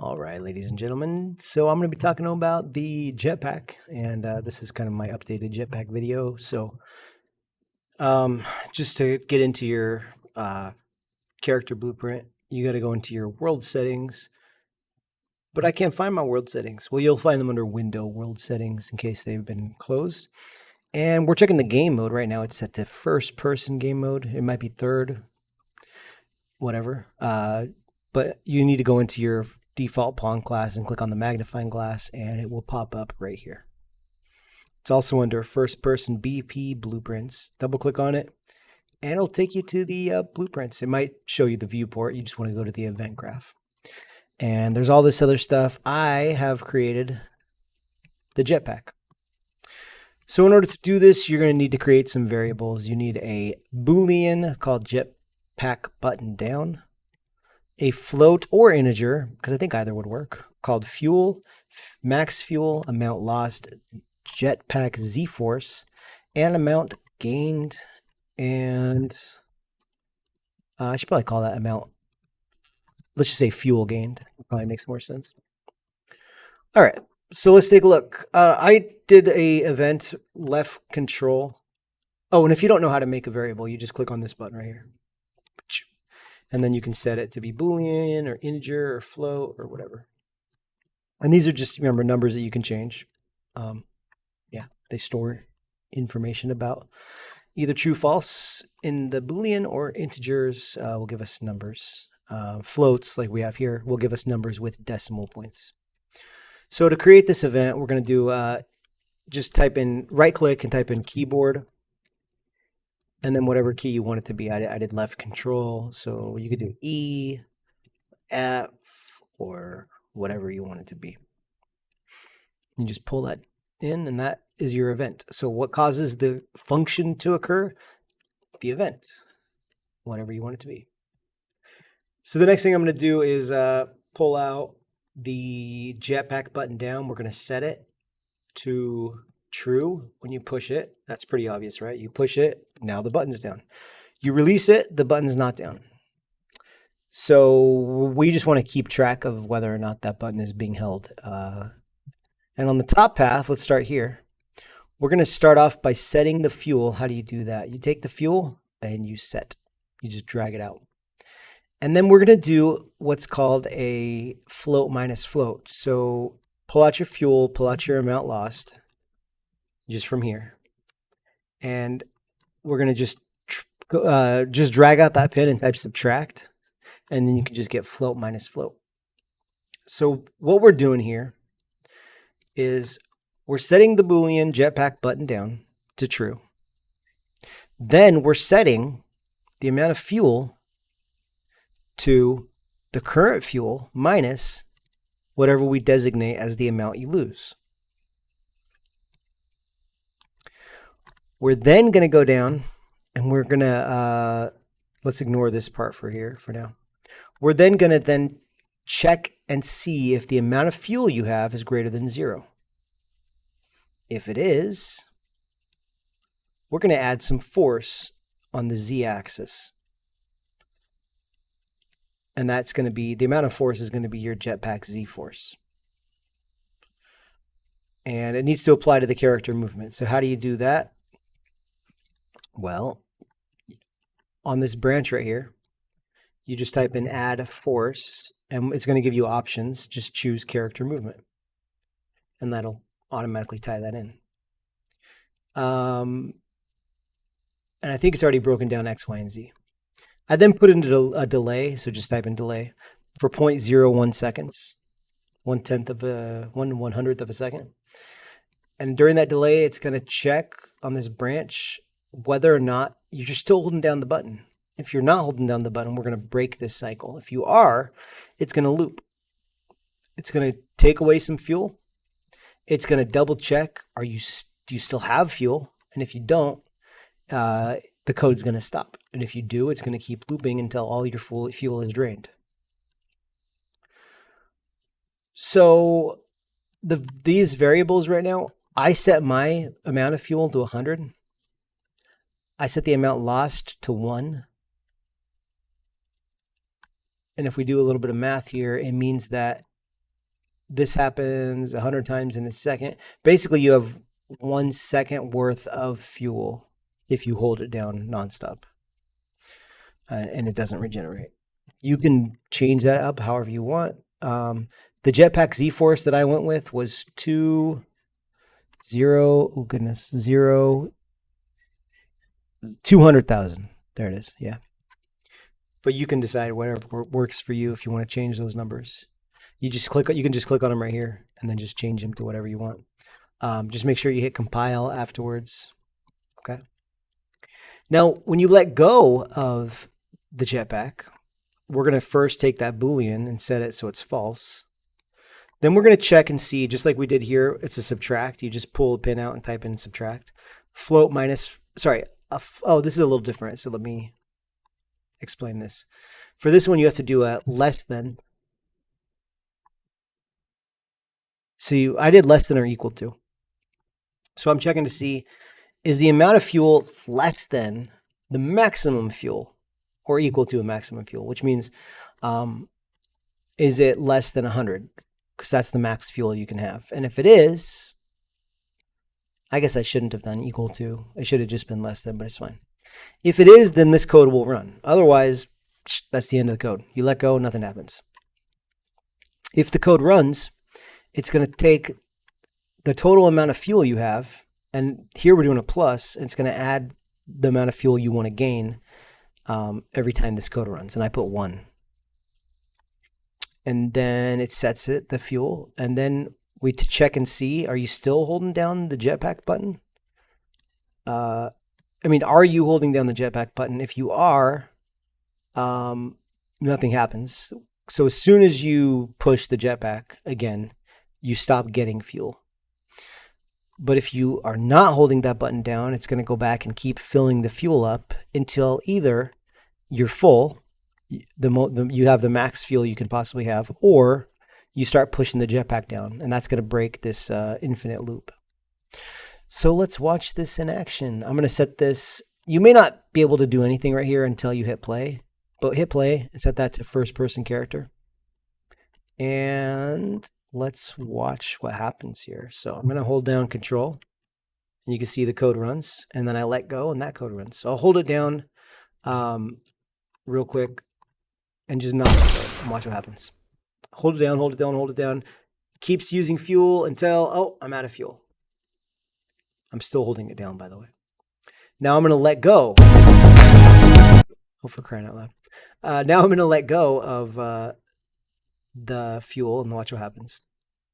All right, ladies and gentlemen. So I'm going to be talking about the Jetpack, and this is kind of my updated Jetpack video. So just to get into your character blueprint, you got to go into your world settings. But I can't find my world settings. Well, you'll find them under Window World Settings in case they've been closed. And we're checking the game mode right now. It's set to first-person game mode. It might be third, whatever. But you need to go into your default pawn class and click on the magnifying glass, and it will pop up right here. It's also under first person BP blueprints. Double click on it and it'll take you to the blueprints. It might show you the viewport. You just want to go to the event graph. And there's all this other stuff. I have created the Jetpack. So in order to do this, you're going to need to create some variables. You need a Boolean called Jetpack button down, a float or integer, because I think either would work, called fuel, max fuel, amount lost, jetpack z-force, and amount gained, and I should probably call that amount, let's just say fuel gained. Probably makes more sense. All right, so let's take a look. I did a event left control. Oh, and if you don't know how to make a variable, you just click on this button right here. And then you can set it to be Boolean or integer or float or whatever. And these are just, remember, numbers that you can change. Yeah, they store information about either true, false in the Boolean, or integers will give us numbers. Floats, like we have here, will give us numbers with decimal points. So to create this event, we're going to do just type in, right click and type in keyboard. And then whatever key you want it to be. I did left control, so you could do E, F, or whatever you want it to be. You just pull that in, and that is your event. So what causes the function to occur? The event, whatever you want it to be. So the next thing I'm going to do is pull out the Jetpack button down. We're going to set it to true when you push it. That's pretty obvious, right? You push it, now the button's down. You release it, the button's not down. So we just want to keep track of whether or not that button is being held. And on the top path, let's start here. We're going to start off by setting the fuel. How do you do that? You take the fuel and you set. You just drag it out. And then we're going to do what's called a float minus float. So pull out your fuel, pull out your amount lost, just from here. And we're going to just drag out that pin and type subtract. And then you can just get float minus float. So what we're doing here is we're setting the Boolean Jetpack button down to true. Then we're setting the amount of fuel to the current fuel minus whatever we designate as the amount you lose. We're then going to go down and we're going to, let's ignore this part for now. We're then going to check and see if the amount of fuel you have is greater than 0. If it is, we're going to add some force on the z-axis. And that's going to be, the amount of force is going to be your Jetpack z-force. And it needs to apply to the character movement. So how do you do that? Well, on this branch right here, you just type in add force, and it's going to give you options. Just choose character movement, and that'll automatically tie that in. And I think it's already broken down X, Y, and Z. I then put in a delay, so just type in delay for 0.01 seconds, 1/100th of a second. And during that delay, it's going to check on this branch whether or not you're still holding down the button. If you're not holding down the button, we're going to break this cycle. If you are, it's going to loop. It's going to take away some fuel. It's going to double check, do you still have fuel? And if you don't, the code's going to stop. And if you do, it's going to keep looping until all your fuel is drained. So these variables right now, I set my amount of fuel to 100. I set the amount lost to 1. And if we do a little bit of math here, it means that This happens 100 times in a second. Basically, you have 1 second worth of fuel if you hold it down nonstop, and it doesn't regenerate. You can change that up however you want. The Jetpack Z Force that I went with was 200,000. There it is. Yeah. But you can decide whatever works for you if you want to change those numbers. You can just click on them right here and then just change them to whatever you want. Just make sure you hit compile afterwards. Okay. Now, when you let go of the Jetpack, we're going to first take that Boolean and set it so it's false. Then we're going to check and see, just like we did here, it's a subtract. You just pull a pin out and type in subtract. Float minus, sorry, oh, this is a little different. So let me explain this. For this one, you have to do a less than. So I did less than or equal to. So I'm checking to see, is the amount of fuel less than the maximum fuel or equal to a maximum fuel, which means is it less than 100? Because that's the max fuel you can have. And if it is, I guess I shouldn't have done equal to. It should have just been less than, but it's fine. If it is, then this code will run. Otherwise, that's the end of the code. You let go, nothing happens. If the code runs, it's going to take the total amount of fuel you have, and here we're doing a plus, and it's going to add the amount of fuel you want to gain every time this code runs. And I put 1. And then it sets it, the fuel, and then we check and see, are you still holding down the Jetpack button? Are you holding down the Jetpack button? If you are, nothing happens. So as soon as you push the Jetpack again, you stop getting fuel. But if you are not holding that button down, it's going to go back and keep filling the fuel up until either you're full, you have the max fuel you can possibly have, or you start pushing the Jetpack down, and that's going to break this infinite loop. So let's watch this in action. I'm going to set this. You may not be able to do anything right here until you hit play, but hit play and set that to first person character. And let's watch what happens here. So I'm going to hold down control, and you can see the code runs, and then I let go and that code runs. So I'll hold it down real quick and just not let go and watch what happens. Hold it down, hold it down, hold it down. Keeps using fuel until, oh, I'm out of fuel. I'm still holding it down, by the way. Now I'm going to let go. Oh, for crying out loud. Now I'm going to let go of the fuel and watch what happens.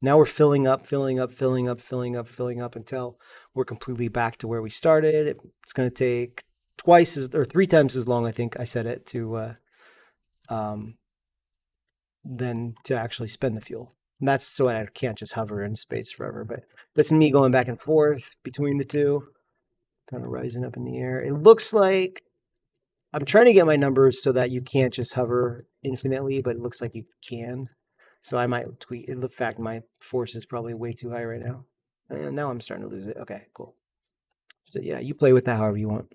Now we're filling up until we're completely back to where we started. It's going to take 3 times as long, I think I said it, to than to actually spend the fuel. And that's so I can't just hover in space forever. But that's me going back and forth between the two, kind of rising up in the air. It looks like I'm trying to get my numbers so that you can't just hover infinitely, but it looks like you can. So I might tweak. In fact, my force is probably way too high right now. And now I'm starting to lose it. Okay, cool. So yeah, you play with that however you want.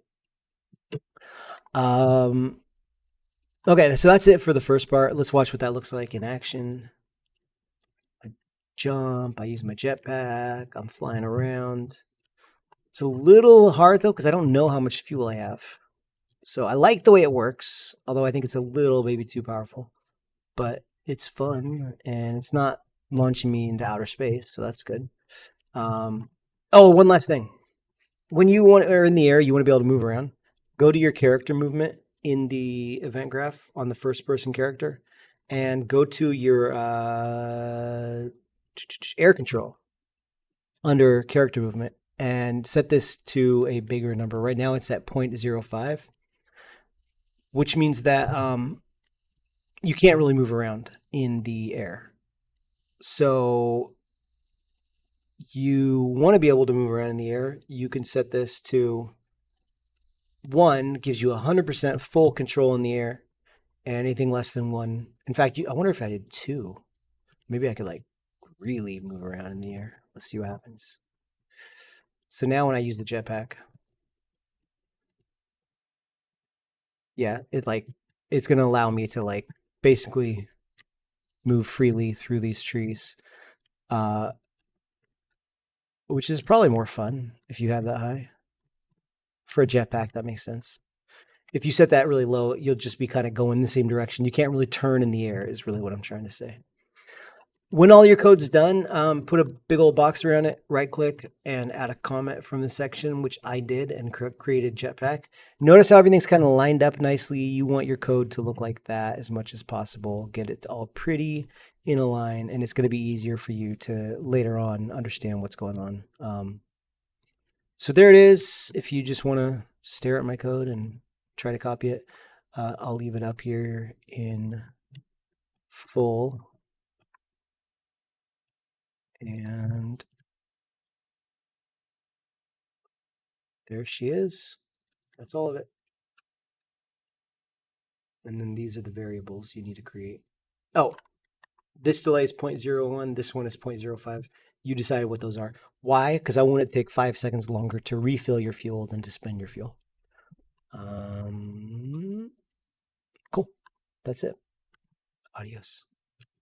Okay, so that's it for the first part. Let's watch what that looks like in action. I jump, I use my jetpack, I'm flying around. It's a little hard though, because I don't know how much fuel I have. So I like the way it works, although I think it's a little maybe too powerful. But it's fun, and it's not launching me into outer space, so that's good. Oh, one last thing. When you are in the air, you want to be able to move around. Go to your character movement in the event graph on the first person character, and go to your air control under character movement and set this to a bigger number. Right now it's at 0.05, which means that you can't really move around in the air. So you want to be able to move around in the air. You can set this to 1, gives you 100% full control in the air, and anything less than 1. In fact, I wonder if I did 2. Maybe I could like really move around in the air. Let's see what happens. So now when I use the jetpack, yeah, it's going to allow me to like basically move freely through these trees. which is probably more fun if you have that high. For a jetpack, that makes sense. If you set that really low, you'll just be kind of going the same direction. You can't really turn in the air, is really what I'm trying to say. When all your code's done, put a big old box around it, right click, and add a comment from the section, which I did, and created Jetpack. Notice how everything's kind of lined up nicely. You want your code to look like that as much as possible. Get it all pretty in a line, and it's going to be easier for you to later on understand what's going on. So there it is. If you just want to stare at my code and try to copy it, I'll leave it up here in full. And there she is. That's all of it. And then these are the variables you need to create. Oh, this delay is 0.01. This one is 0.05. You decide what those are. Why? Because I want it to take 5 seconds longer to refill your fuel than to spend your fuel. Cool. That's it. Adios.